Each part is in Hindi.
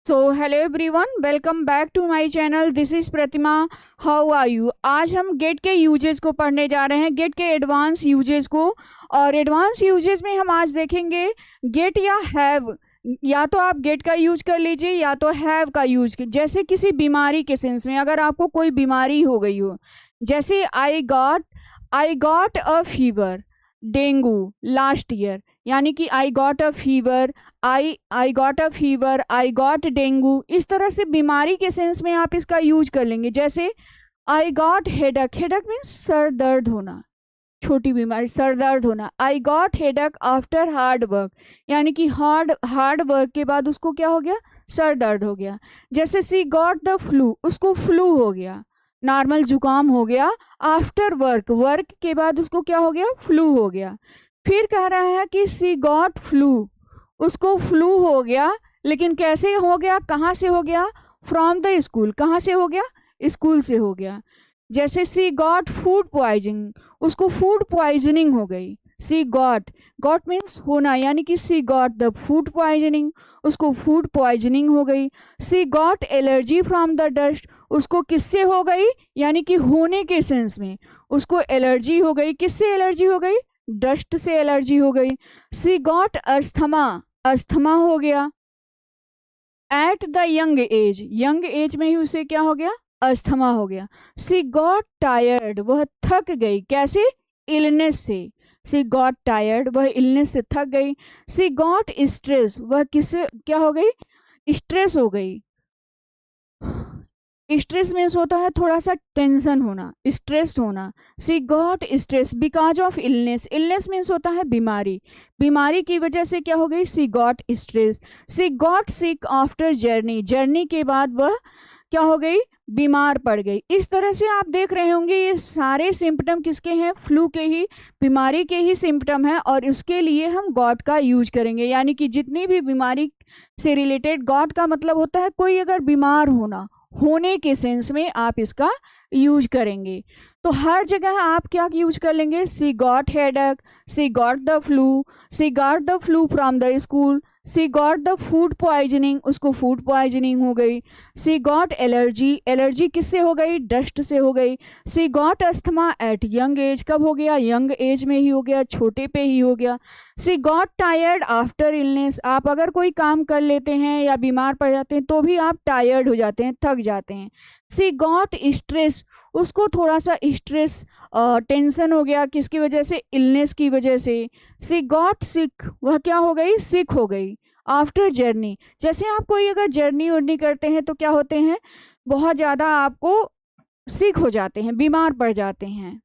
So hello everyone, welcome back to my channel. This is Pratima. How are you? आज हम गेट के यूजेस को पढ़ने जा रहे हैं, गेट के एडवांस यूजेस को। और एडवांस यूजेस में हम आज देखेंगे गेट या हैव। या तो आप गेट का यूज कर लीजिए या तो हैव का यूज। जैसे किसी बीमारी के सेंस में, अगर आपको कोई बीमारी हो गई हो, जैसे I got a fever, dengue last year, यानी कि I got a fever, I got a fever, I got dengue. इस तरह से बीमारी के सेंस में आप इसका यूज कर लेंगे। जैसे I got headache, headache means sir दर्द होना, छोटी बीमारी सर दर्द होना। I got headache after hard work, यानी कि हार्ड वर्क के बाद उसको क्या हो गया, सर दर्द हो गया। जैसे सी गॉट द फ्लू, उसको फ्लू हो गया, नॉर्मल जुकाम हो गया। आफ्टर वर्क, वर्क के बाद उसको क्या हो गया, फ्लू हो गया। फिर कह रहा है कि सी गॉट फ्लू, उसको फ्लू हो गया, लेकिन कैसे हो गया, कहाँ से हो गया, फ्रॉम द स्कूल, कहाँ से हो गया, स्कूल से हो गया। जैसे सी गॉट फूड पॉइजनिंग, उसको फूड पॉइजनिंग हो गई। सी गॉट, गॉट मीन्स होना, यानी कि she got the food poisoning, उसको फूड पॉइजनिंग हो गई। She got allergy from the dust, उसको किससे हो गई, यानी कि होने के सेंस में उसको एलर्जी हो गई। किससे एलर्जी हो गई, डस्ट से एलर्जी हो गई। सी गॉट अस्थमा, अस्थमा हो गया। एट द यंग एज में ही उसे क्या हो गया, अस्थमा हो गया। सी गॉट टायर्ड, वह थक गई, कैसे, इलनेस से। सी गॉट टायर्ड, वह इलनेस से थक गई। सी गॉट स्ट्रेस, वह किससे क्या हो गई, स्ट्रेस हो गई। स्ट्रेस मीन्स होता है थोड़ा सा टेंशन होना, स्ट्रेस होना। She got stress because of illness, illness means होता है बीमारी, बीमारी की वजह से क्या हो गई, she got stress. She got sick after journey, journey के बाद वह क्या हो गई, बीमार पड़ गई। इस तरह से आप देख रहे होंगे ये सारे सिम्पटम किसके हैं, फ्लू के ही, बीमारी के ही सिम्पटम है। और उसके लिए हम गॉट का यूज करेंगे, यानी कि जितनी भी बीमारी से रिलेटेड गॉट का मतलब होता है कोई अगर बीमार होना, होने के सेंस में आप इसका यूज करेंगे। तो हर जगह आप क्या यूज कर लेंगे, she got headache, she got the flu, she got the flu from the school, she got the food poisoning, उसको फूड पॉइजनिंग हो गई। सी गॉट एलर्जी, एलर्जी किससे हो गई, डस्ट से हो गई। She got asthma at young age, कब हो गया, यंग एज में ही हो गया, छोटे पे ही हो गया। सी गॉट टायर्ड आफ्टर इलनेस, आप अगर कोई काम कर लेते हैं या बीमार पड़ जाते हैं तो भी आप टायर्ड हो जाते हैं, थक जाते हैं। सी गॉट स्ट्रेस, उसको थोड़ा सा स्ट्रेस, टेंशन हो गया, किसकी वजह से, इलनेस की वजह से। सी गॉट सिक, वह क्या हो गई, सिक हो गई। आफ्टर जर्नी, जैसे आप कोई अगर जर्नी उर्नी करते हैं तो क्या होते हैं, बहुत ज़्यादा आपको सिक हो जाते हैं, बीमार पड़ जाते हैं।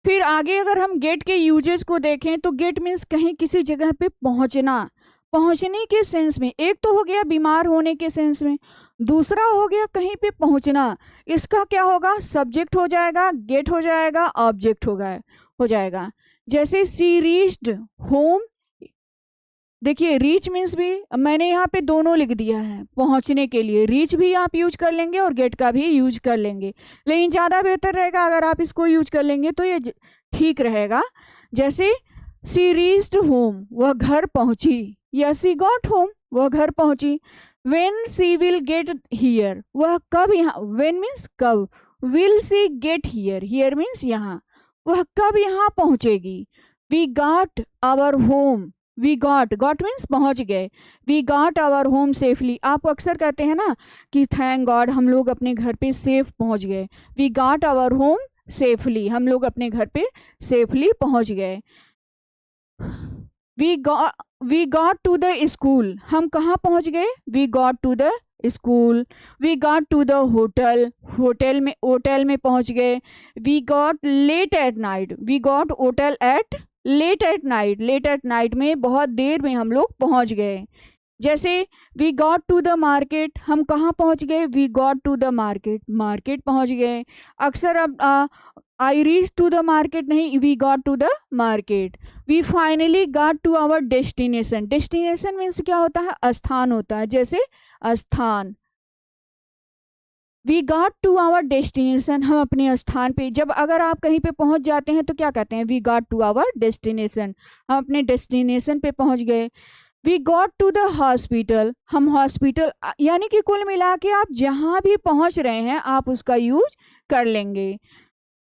फिर आगे अगर हम गेट के यूजेस को देखें तो गेट मीन्स कहीं किसी जगह पे पहुंचना, पहुंचने के सेंस में। एक तो हो गया बीमार होने के सेंस में, दूसरा हो गया कहीं पे पहुंचना। इसका क्या होगा, सब्जेक्ट हो जाएगा, गेट हो जाएगा, ऑब्जेक्ट हो जाएगा। जैसे सी रीच्ड होम, देखिए रीच मीन्स भी मैंने यहाँ पे दोनों लिख दिया है, पहुँचने के लिए रीच भी आप यूज कर लेंगे और गेट का भी यूज कर लेंगे, लेकिन ज़्यादा बेहतर रहेगा अगर आप इसको यूज कर लेंगे तो ये ठीक रहेगा। जैसे सी रीच्ड होम, वह घर पहुँची, या सी गॉट होम, वह घर पहुँची। When she will get here, वह कब यहाँ, वेन मीन्स कब, will she get here, here means यहाँ, वह कब यहाँ पहुँचेगी। We got our home, we got means पहुंच गए। We got our home safely, आप अक्सर कहते हैं ना कि थैंक गॉड हम लोग अपने घर पे सेफ पहुंच गए। We got our home safely, हम लोग अपने घर पे सेफली पहुंच गए। We got to the school, हम कहाँ पहुंच गए, we got to the school. We got to the hotel, hotel में पहुंच गए। We got late at night, we got hotel at late at night, late at night में बहुत देर में हम लोग पहुंच गए। जैसे we got to the market, हम कहाँ पहुंच गए, we got to the market, market पहुंच गए। अक्सर अब I reach to the market नहीं, we got to the market. We finally got to our destination, destination means क्या होता है, स्थान होता है, जैसे स्थान। We got to our destination, हम अपने स्थान पे, जब अगर आप कहीं पे पहुंच जाते हैं तो क्या कहते हैं, we got to our destination, हम अपने डेस्टिनेशन पे पहुंच गए। We got to the hospital, हम हॉस्पिटल, यानी कि कुल मिला के आप जहाँ भी पहुँच रहे हैं आप उसका यूज कर लेंगे।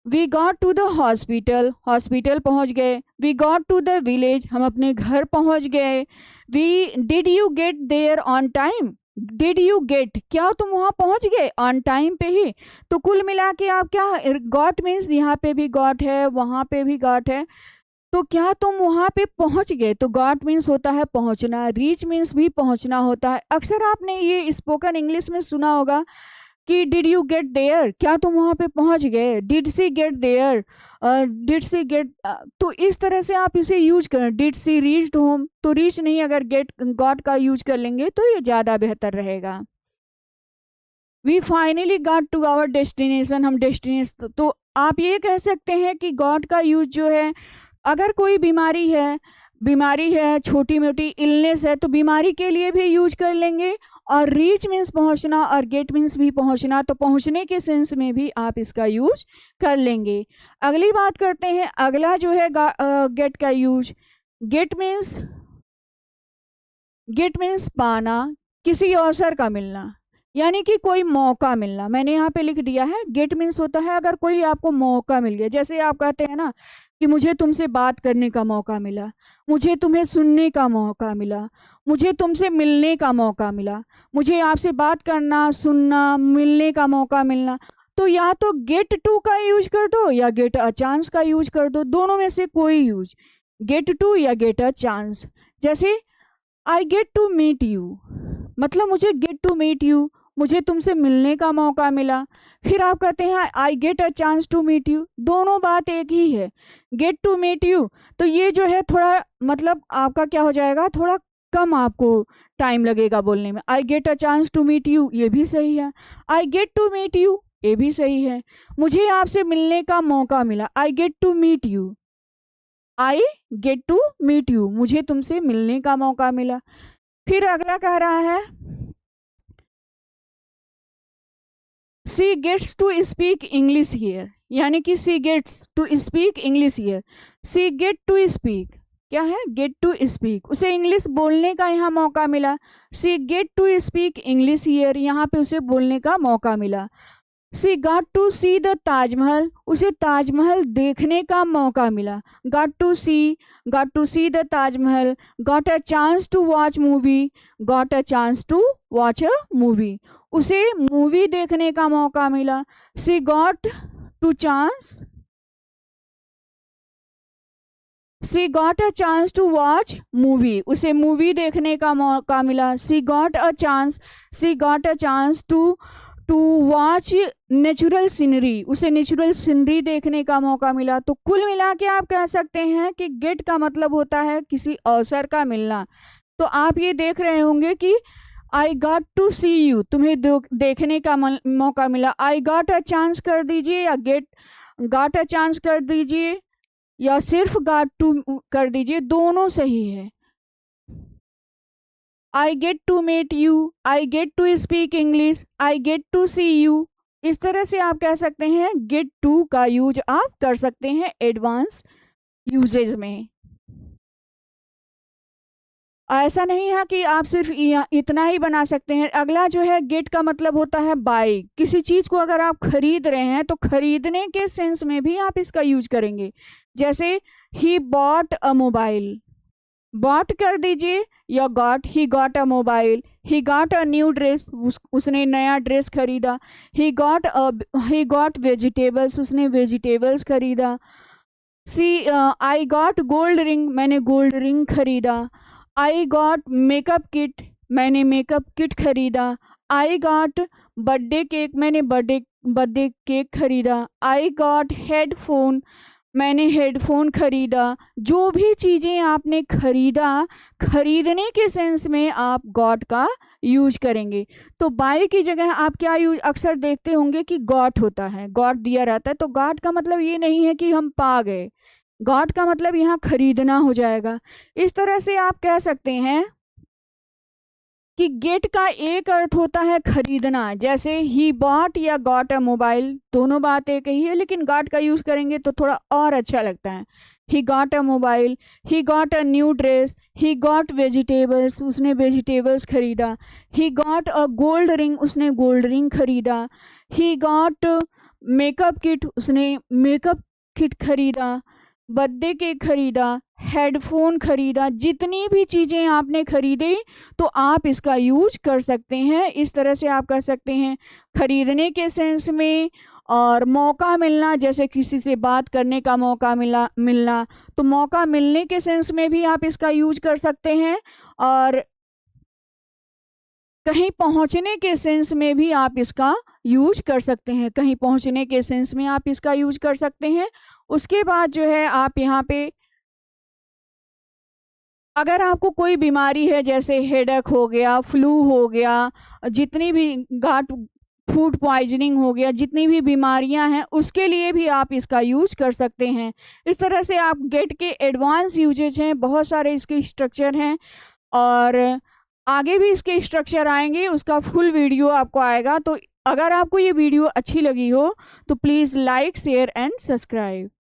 We got to the hospital, hospital पहुँच गए। We got to the village, हम अपने घर पहुँच गए। We did you get there on time, did you get, क्या तुम वहाँ पहुँच गए ऑन टाइम पे ही। तो कुल मिला के आप क्या, गॉट मीन्स यहाँ पे भी गॉट है, वहाँ पे भी गॉट है, तो क्या तुम वहाँ पे पहुँच गए, तो गॉट मीन्स होता है पहुँचना, रीच मीन्स भी पहुँचना होता है। अक्सर आपने ये स्पोकन इंग्लिश में सुना होगा कि डिड यू गेट देयर, क्या तुम वहाँ पे पहुँच गए, did she get there, did she get, तो इस तरह से आप इसे यूज करें। डिड सी रीच्ड होम, तो रीच नहीं, अगर गेट गॉट का यूज कर लेंगे तो ये ज़्यादा बेहतर रहेगा। We finally got to our destination, हम डेस्टिनेशन, तो आप ये कह सकते हैं कि गॉट का यूज जो है, अगर कोई बीमारी है, छोटी मोटी इलनेस है, तो बीमारी के लिए भी यूज कर लेंगे। और रीच मीन्स पहुंचना और गेट मीन्स भी पहुंचना, तो पहुंचने के सेंस में भी आप इसका यूज कर लेंगे। अगली बात करते हैं, अगला जो है गेट का यूज। गेट मीन्स पाना, किसी अवसर का मिलना, यानी कि कोई मौका मिलना। मैंने यहाँ पे लिख दिया है, गेट मीन्स होता है अगर कोई आपको मौका मिल गया, जैसे आप कहते हैं ना कि मुझे तुमसे बात करने का मौका मिला, मुझे तुम्हें सुनने का मौका मिला, मुझे तुमसे मिलने का मौका मिला, मुझे आपसे बात करना, सुनना, मिलने का मौका मिलना। तो या तो गेट टू का यूज कर दो या गेट अ चांस का यूज कर दो, दोनों में से कोई यूज, गेट टू या गेट अ चांस। जैसे I get to meet you, मतलब मुझे गेट टू मीट यू, मुझे तुमसे मिलने का मौका मिला। फिर आप कहते हैं I get a chance to meet you, दोनों बात एक ही है। गेट टू मीट यू, तो ये जो है थोड़ा मतलब आपका क्या हो जाएगा, थोड़ा कम आपको टाइम लगेगा बोलने में। I get a chance to meet you, ये भी सही है। I get to meet you, ये भी सही है। मुझे आपसे मिलने का मौका मिला, I get to meet you, I get to meet you, मुझे तुमसे मिलने का मौका मिला। फिर अगला कह रहा है she gets to speak English here, यानी कि she gets to speak English here. She get to speak क्या है, गेट टू स्पीक, उसे इंग्लिश बोलने का यहाँ मौका मिला। She get to speak English here, यहाँ पे उसे बोलने का मौका मिला। She got to see the Taj Mahal, उसे ताजमहल देखने का मौका मिला। Got to see the Taj Mahal. Got a chance to watch movie, got a chance to watch a movie, उसे मूवी देखने का मौका मिला। She got a chance to watch movie, उसे मूवी देखने का मौका मिला। She got a chance to watch natural scenery, उसे नेचुरल सीनरी देखने का मौका मिला। तो कुल मिला के आप कह सकते हैं कि गेट का मतलब होता है किसी अवसर का मिलना। तो आप ये देख रहे होंगे कि I got to see you, तुम्हें देखने का मौका मिला। आई गॉट अ चांस कर दीजिए या गॉट अ चांस कर दीजिए या सिर्फ गॉट टू कर दीजिए, दोनों सही है। I get to meet you, I get to speak English, I get to see you, इस तरह से आप कह सकते हैं गेट टू का यूज आप कर सकते हैं एडवांस यूजेज में। ऐसा नहीं है कि आप सिर्फ इतना ही बना सकते हैं। अगला जो है गेट का मतलब होता है बाय, किसी चीज़ को अगर आप खरीद रहे हैं तो खरीदने के सेंस में भी आप इसका यूज करेंगे। जैसे he bought a mobile, bought कर दीजिए या he got a mobile. He got a new dress, उसने नया ड्रेस खरीदा। ही गॉट वेजिटेबल्स, उसने वेजिटेबल्स खरीदा। आई गॉट गोल्ड रिंग, मैंने गोल्ड रिंग खरीदा। आई गॉट मेकअप किट, मैंने मेकअप किट खरीदा। आई गॉट बर्थडे केक, मैंने बर्थडे केक खरीदा। आई गॉट हेडफोन, मैंने हेडफोन खरीदा। जो भी चीज़ें आपने खरीदा, खरीदने के सेंस में आप गॉट का यूज करेंगे। तो बाय की जगह आप क्या यूज अक्सर देखते होंगे कि गॉट होता है, गॉट दिया रहता है। तो गॉट का मतलब ये नहीं है कि हम पा गए, गॉट का मतलब यहाँ खरीदना हो जाएगा। इस तरह से आप कह सकते हैं कि गेट का एक अर्थ होता है खरीदना, जैसे ही बॉट या गॉट अ मोबाइल, दोनों बात एक ही है, लेकिन गॉट का यूज करेंगे तो थोड़ा और अच्छा लगता है। ही got a mobile, he got a new dress, he got vegetables, उसने वेजिटेबल्स खरीदा। He got a gold ring, उसने गोल्ड रिंग खरीदा। ही गॉट मेकअप किट, उसने मेकअप किट खरीदा। बर्थडे केक खरीदा, हेडफोन खरीदा। जितनी भी चीज़ें आपने खरीदी तो आप इसका यूज कर सकते हैं। इस तरह से आप कर सकते हैं खरीदने के सेंस में। और मौका मिलना, जैसे किसी से बात करने का मौका मिलना, तो मौका मिलने के सेंस में भी आप इसका यूज कर सकते हैं। और कहीं पहुंचने के सेंस में भी आप इसका यूज कर सकते हैं, कहीं पहुंचने के सेंस में आप इसका यूज कर सकते हैं। उसके बाद जो है आप यहाँ पे, अगर आपको कोई बीमारी है जैसे हेडेक हो गया, फ्लू हो गया, जितनी भी गाट फूड पॉइजनिंग हो गया, जितनी भी बीमारियां हैं उसके लिए भी आप इसका यूज कर सकते हैं। इस तरह से आप गेट के एडवांस यूजेज हैं, बहुत सारे इसके स्ट्रक्चर हैं और आगे भी इसके स्ट्रक्चर आएंगे, उसका फुल वीडियो आपको आएगा। तो अगर आपको ये वीडियो अच्छी लगी हो तो please like, share and subscribe.